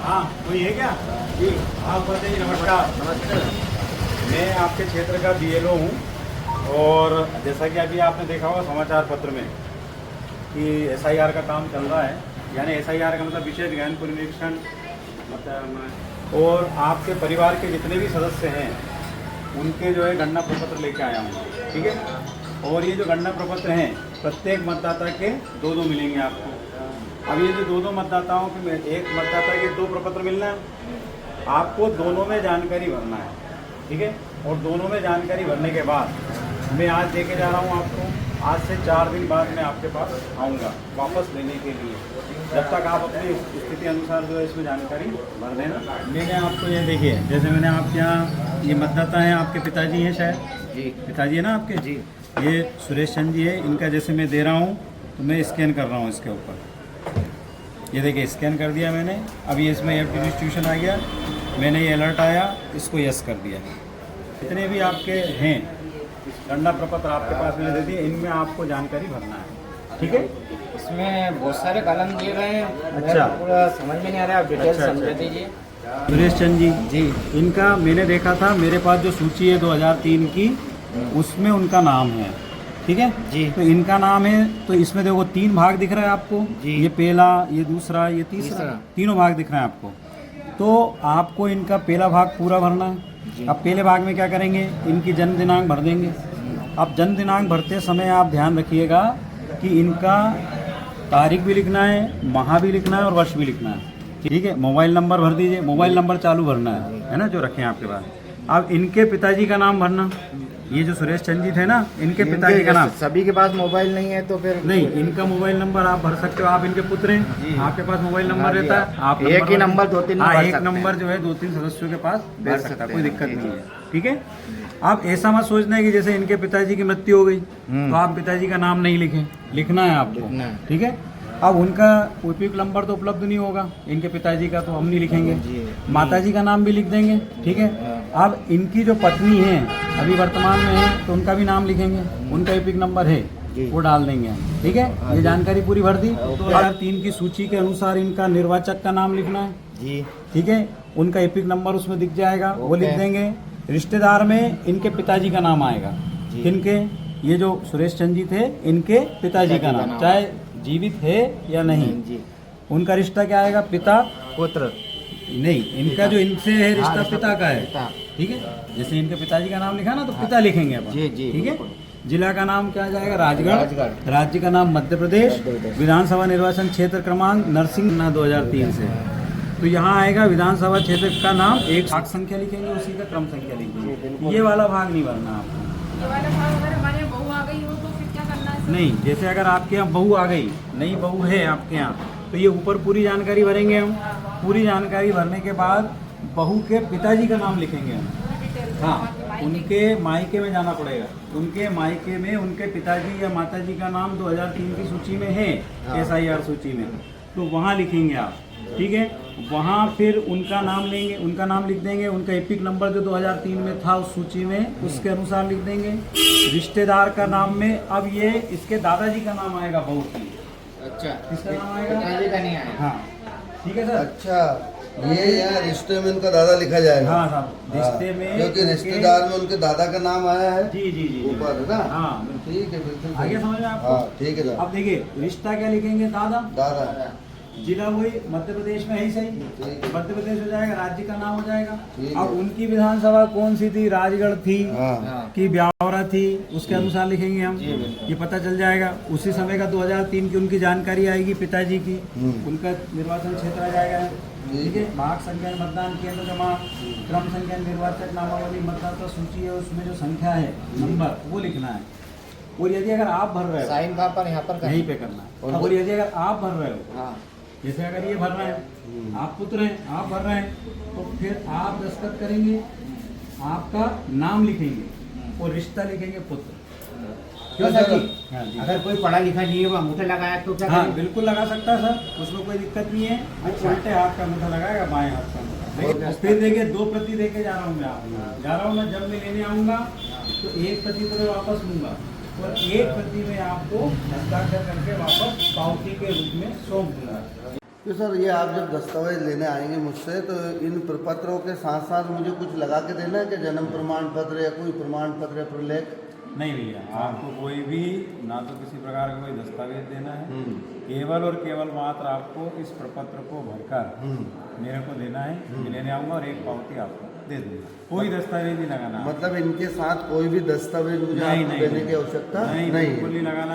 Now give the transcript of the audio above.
हाँ, कोई है क्या जी? हाँ बोलते जी, नमस्कार। नमस्ते। मैं आपके क्षेत्र का बीएलओ हूँ और जैसा कि अभी आपने देखा होगा समाचार पत्र में कि एसआईआर का काम चल रहा है, यानी एसआईआर का मतलब विशेष गहन पुनरीक्षण मतलब, और आपके परिवार के जितने भी सदस्य हैं उनके जो है गणना प्रपत्र लेके आया हूँ, ठीक है। और ये जो गणना प्रपत्र हैं प्रत्येक मतदाता के दो दो मिलेंगे आपको। अब ये जो दो दो मतदाताओं के, एक मतदाता के दो प्रपत्र मिलना है, आपको दोनों में जानकारी भरना है, ठीक है। और दोनों में जानकारी भरने के बाद मैं आज देके जा रहा हूँ आपको। आज से 4 दिन बाद मैं आपके पास आऊँगा वापस लेने के लिए। जब तक आप अपनी स्थिति अनुसार जो है इसमें जानकारी भर देना। मैंने आपको ये देखिए, जैसे मैंने आपके यहाँ ये मतदाता हैं, आपके पिताजी हैं शायद जी। पिताजी है ना आपके जी। ये सुरेश चंद जी है। इनका जैसे मैं दे रहा हूँ तो मैं स्कैन कर रहा हूँ इसके ऊपर। ये देखिए स्कैन कर दिया मैंने। अब ये इसमें एफ डिस्ट्रीब्यूशन आ गया, मैंने ये अलर्ट आया, इसको यस कर दिया। जितने भी आपके हैं गणना प्रपत्र आपके पास मैंने दे दिए, इनमें आपको जानकारी भरना है, ठीक है। इसमें बहुत सारे कॉलम दिए गए हैं। अच्छा। पूरा समझ में नहीं आ रहा है, आप डिटेल अच्छा, समझा अच्छा। दीजिए। सुरेश चंद जी जी। इनका मैंने देखा था, मेरे पास जो सूची है 2003 की उसमें उनका नाम है, ठीक है जी। तो इनका नाम है। तो इसमें देखो 3 भाग दिख रहा है आपको जी। ये पहला, ये दूसरा, ये तीसरा, तीनों भाग दिख रहे हैं आपको। तो आपको इनका पहला भाग पूरा भरना है। अब पहले भाग में क्या करेंगे, इनकी जन्म दिनांक भर देंगे। अब जन्म दिनांक भरते समय आप ध्यान रखिएगा कि इनका तारीख भी लिखना है, माह भी लिखना है और वर्ष भी लिखना है, ठीक है। मोबाइल नंबर भर दीजिए, मोबाइल नंबर चालू भरना है ना, जो रखे हैं आपके पास। अब इनके पिताजी का नाम भरना, ये जो सुरेश चंद जी थे ना, इनके पिताजी का नाम। सभी के पास मोबाइल नहीं है तो फिर नहीं, इनका मोबाइल नंबर आप भर सकते हो, आप इनके पुत्र हैं, आपके पास मोबाइल नंबर रहता है, आप एक ही नंबर 2-3 हाँ, भर एक सकते नंबर हैं। जो है 2-3 सदस्यों के पास भर भेज सकता है, सकते कोई हैं। दिक्कत जी, नहीं है, ठीक है। आप ऐसा मत सोचना है कि जैसे इनके पिताजी की मृत्यु हो गई तो आप पिताजी का नाम नहीं लिखें, लिखना है आपको, लिखना है। ठीक है। अब उनका उपयुक्त नंबर तो उपलब्ध नहीं होगा इनके पिताजी का, तो हम नहीं लिखेंगे। माताजी का नाम भी लिख देंगे, ठीक है। अब इनकी जो पत्नी है अभी वर्तमान में है तो उनका भी नाम लिखेंगे, उनका एपिक नंबर है वो डाल देंगे, ठीक है। ये जानकारी पूरी भर दी। 2003 की सूची के अनुसार इनका निर्वाचक का नाम लिखना है जी। ठीक है। उनका एपिक नंबर उसमें दिख जाएगा, वो लिख देंगे। रिश्तेदार में इनके पिताजी का नाम आएगा, किनके, ये जो सुरेश चंद जी थे इनके पिताजी का नाम, चाहे जीवित है या नहीं जी। उनका रिश्ता क्या आएगा, पिता पुत्र। नहीं, इनका जो इनसे है रिश्ता हाँ, पिता का है, पिता। ठीक है। जैसे इनके पिताजी का नाम लिखा ना तो पिता लिखेंगे अपन, जी, जी, ठीक है। बिल्कुल। जिला का नाम क्या जाएगा, राजगढ़। राजगढ़। राज्य का नाम मध्य प्रदेश। मध्य प्रदेश। विधानसभा निर्वाचन क्षेत्र क्रमांक नरसिंह 2003 से, तो यहाँ आएगा विधानसभा क्षेत्र का नाम, एक भाग संख्या लिखेंगे, उसी का क्रम संख्या लिखेंगे। ये वाला भाग नहीं भरना आपको। ये वाला भाग अगर हमारे यहाँ बहू आ गई हो तो फिर क्या करना है सर? नहीं, जैसे अगर आपके यहाँ बहू आ गई, नई बहू है आपके यहाँ, तो ये ऊपर पूरी जानकारी भरेंगे हम। पूरी जानकारी भरने के बाद बहू के पिताजी का नाम लिखेंगे हम। हाँ, उनके मायके में जाना पड़ेगा। उनके मायके में उनके पिताजी या माताजी का नाम 2003 की सूची में है, एसआईआर सूची में, तो वहाँ लिखेंगे आप, ठीक है। वहाँ फिर उनका नाम लेंगे, उनका नाम लिख देंगे, उनका एपिक नंबर जो 2003 में था उस सूची में उसके अनुसार लिख देंगे। रिश्तेदार का नाम में अब ये इसके दादाजी का नाम आएगा बहू की, अच्छा। किसका नाम आएगा, पिताजी का नहीं आया। हाँ, ठीक है सर। अच्छा, ये यहाँ रिश्ते में उनका दादा लिखा जाएगा। हाँ साहब, रिश्ते में क्योंकि उनके- रिश्तेदार में उनके दादा का नाम आया है जी जी जी ऊपर, है ना? हाँ बिल्कुल। ठीक है, बिल्कुल आगे सही। समझ में आपको। हाँ, ठीक है साहब। अब देखिए रिश्ता क्या लिखेंगे, दादा। दादा। जिला वही मध्य प्रदेश में है ही सही, ठीक। मध्य प्रदेश हो जाएगा, राज्य का नाम हो जाएगा। ठीक अब है। उनकी विधानसभा कौन सी थी, राजगढ़ थी हाँ। कि ब्यावरा थी, उसके अनुसार लिखेंगे हम, ये पता चल जाएगा। उसी समय का 2003 की उनकी जानकारी आएगी पिताजी की, उनका निर्वाचन क्षेत्र आ जाएगा, ठीक है। भाग संख्या मतदान केंद्र क्रमांक, क्रम संख्या निर्वाचक नामावली मतदाता सूची है, उसमें जो संख्या है नंबर वो लिखना है। और यदि अगर आप भर रहे हो, साइन कहाँ पर, यहाँ पर यहीं पे करना है। और यदि अगर आप भर रहे हो, हाँ। जैसे अगर ये भर रहे हैं, आप पुत्र हैं, आप भर रहे हैं, तो फिर आप दस्तखत करेंगे, आपका नाम लिखेंगे और रिश्ता लिखेंगे पुत्र। क्यों सर जी? हाँ जी। अगर कोई पढ़ा लिखा नहीं है वो अंगूठा लगाया तो क्या हाँ करें? बिल्कुल लगा सकता है सर, उसमें कोई दिक्कत नहीं है। वो उल्टे हाथ का अंगूठा लगाएगा, बाएं हाथ का अंगूठा। और फिर देखिए 2 प्रति देके जा रहा हूँ मैं, आप जा रहा हूँ मैं, जब मैं लेने आऊँगा तो 1 प्रति तो मैं वापस लूँगा और 1 प्रति में आपको हस्ताक्षर करके वापस पावती के रूप में सौंप दूंगा। तो सर ये आप जब दस्तावेज लेने आएंगे मुझसे तो इन प्रपत्रों के साथ साथ मुझे कुछ लगा के देना है कि जन्म प्रमाण पत्र या कोई प्रमाण पत्र या प्रलेख? नहीं भैया, आपको कोई भी ना तो किसी प्रकार का कोई दस्तावेज देना है, केवल और केवल मात्र आपको इस प्रपत्र को भरकर मेरे को देना है, मैं लेने आऊँगा और एक पावती आपको दे दूँगा। कोई दस्तावेज नहीं लगाना। मतलब इनके साथ कोई भी दस्तावेज मुझे नहीं, आपको नहीं, देने की आवश्यकता नहीं, नहीं बिल्कुल है। नहीं लगाना।